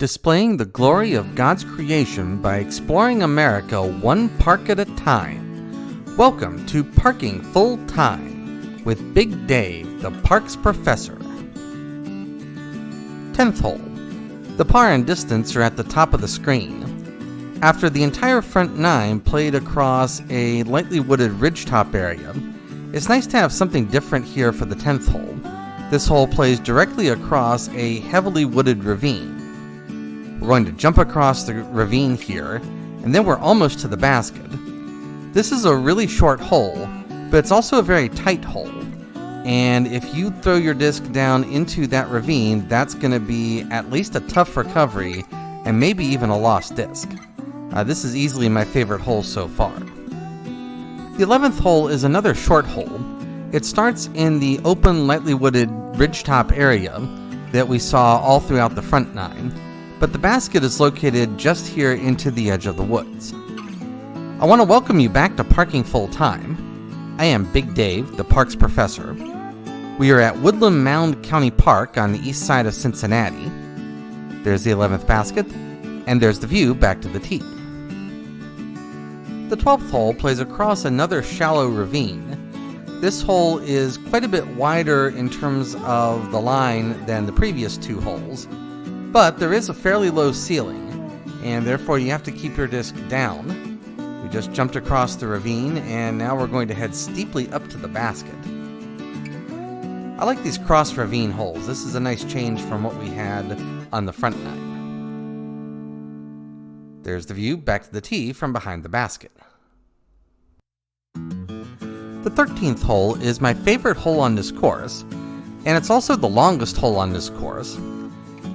displaying the glory of God's creation by exploring America one park at a time. Welcome to Parking Full Time with Big Dave, the park's professor. 10th hole. The par and distance are at the top of the screen. After the entire front nine played across a lightly wooded ridgetop area, it's nice to have something different here for the 10th hole. This hole plays directly across a heavily wooded ravine. We're going to jump across the ravine here, and then we're almost to the basket. This is a really short hole, but it's also a very tight hole. And if you throw your disc down into that ravine, that's going to be at least a tough recovery, and maybe even a lost disc. This is easily my favorite hole so far. The 11th hole is another short hole. It starts in the open, lightly wooded ridgetop area that we saw all throughout the front nine, but the basket is located just here into the edge of the woods. I want to welcome you back to Parking Full Time. I am Big Dave, the park's professor. We are at Woodland Mound County Park on the east side of Cincinnati. There's the 11th basket, and there's the view back to the tee. The 12th hole plays across another shallow ravine. This hole is quite a bit wider in terms of the line than the previous two holes, but there is a fairly low ceiling, and therefore you have to keep your disc down. We just jumped across the ravine, and now we're going to head steeply up to the basket. I like these cross ravine holes. This is a nice change from what we had on the front nine. There's the view back to the tee from behind the basket. The 13th hole is my favorite hole on this course, and it's also the longest hole on this course.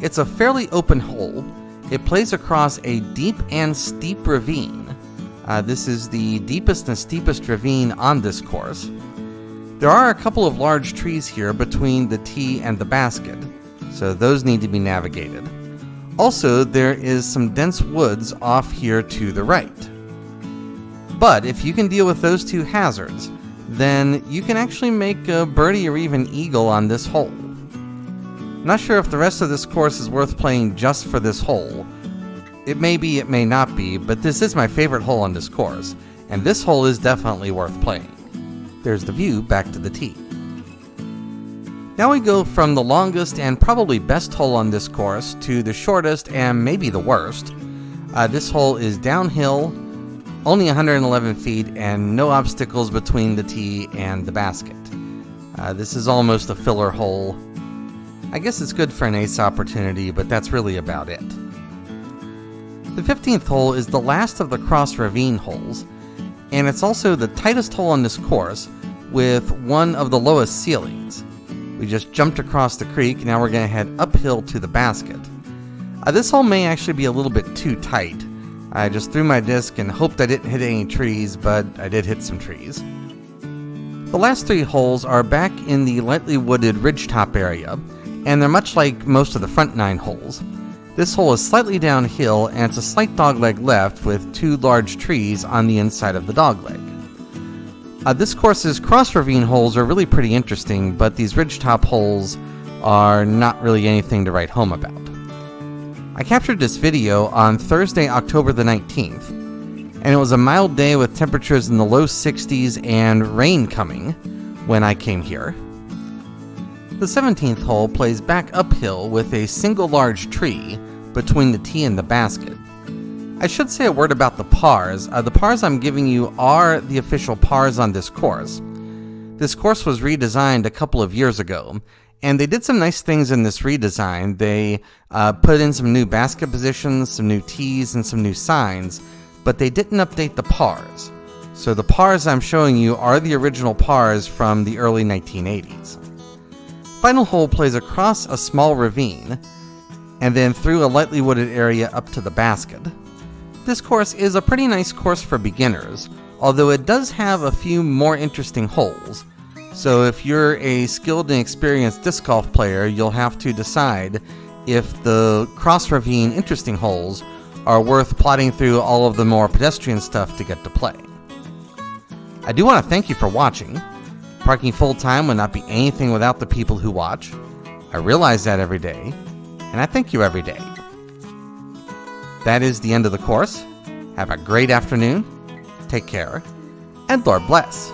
It's a fairly open hole. It plays across a deep and steep ravine. This is the deepest and steepest ravine on this course. There are a couple of large trees here between the tee and the basket, so those need to be navigated. Also, there is some dense woods off here to the right. But if you can deal with those two hazards, then you can actually make a birdie or even eagle on this hole. Not sure if the rest of this course is worth playing just for this hole. It may be, it may not be, but this is my favorite hole on this course, and this hole is definitely worth playing. There's the view back to the tee. Now we go from the longest and probably best hole on this course to the shortest and maybe the worst. This hole is downhill, only 111 feet, and no obstacles between the tee and the basket. This is almost a filler hole. I guess it's good for an ace opportunity, but that's really about it. The 15th hole is the last of the cross ravine holes, and it's also the tightest hole on this course with one of the lowest ceilings. We just jumped across the creek, now we're going to head uphill to the basket. This hole may actually be a little bit too tight. I just threw my disc and hoped I didn't hit any trees, but I did hit some trees. The last three holes are back in the lightly wooded ridgetop area, and they're much like most of the front nine holes. This hole is slightly downhill, and it's a slight dogleg left with two large trees on the inside of the dogleg. This course's cross ravine holes are really pretty interesting, but these ridgetop holes are not really anything to write home about. I captured this video on Thursday, October the 19th, and it was a mild day with temperatures in the low 60s and rain coming when I came here. The 17th hole plays back uphill with a single large tree between the tee and the basket. I should say a word about the pars. The pars I'm giving you are the official pars on this course. This course was redesigned a couple of years ago, and they did some nice things in this redesign. They put in some new basket positions, some new tees, and some new signs, but they didn't update the pars. So the pars I'm showing you are the original pars from the early 1980s. Final hole plays across a small ravine, and then through a lightly wooded area up to the basket. This course is a pretty nice course for beginners, although it does have a few more interesting holes. So if you're a skilled and experienced disc golf player, you'll have to decide if the cross ravine interesting holes are worth plodding through all of the more pedestrian stuff to get to play. I do want to thank you for watching. Parking Full Time would not be anything without the people who watch. I realize that every day, and I thank you every day. That is the end of the course. Have a great afternoon. Take care, and Lord bless.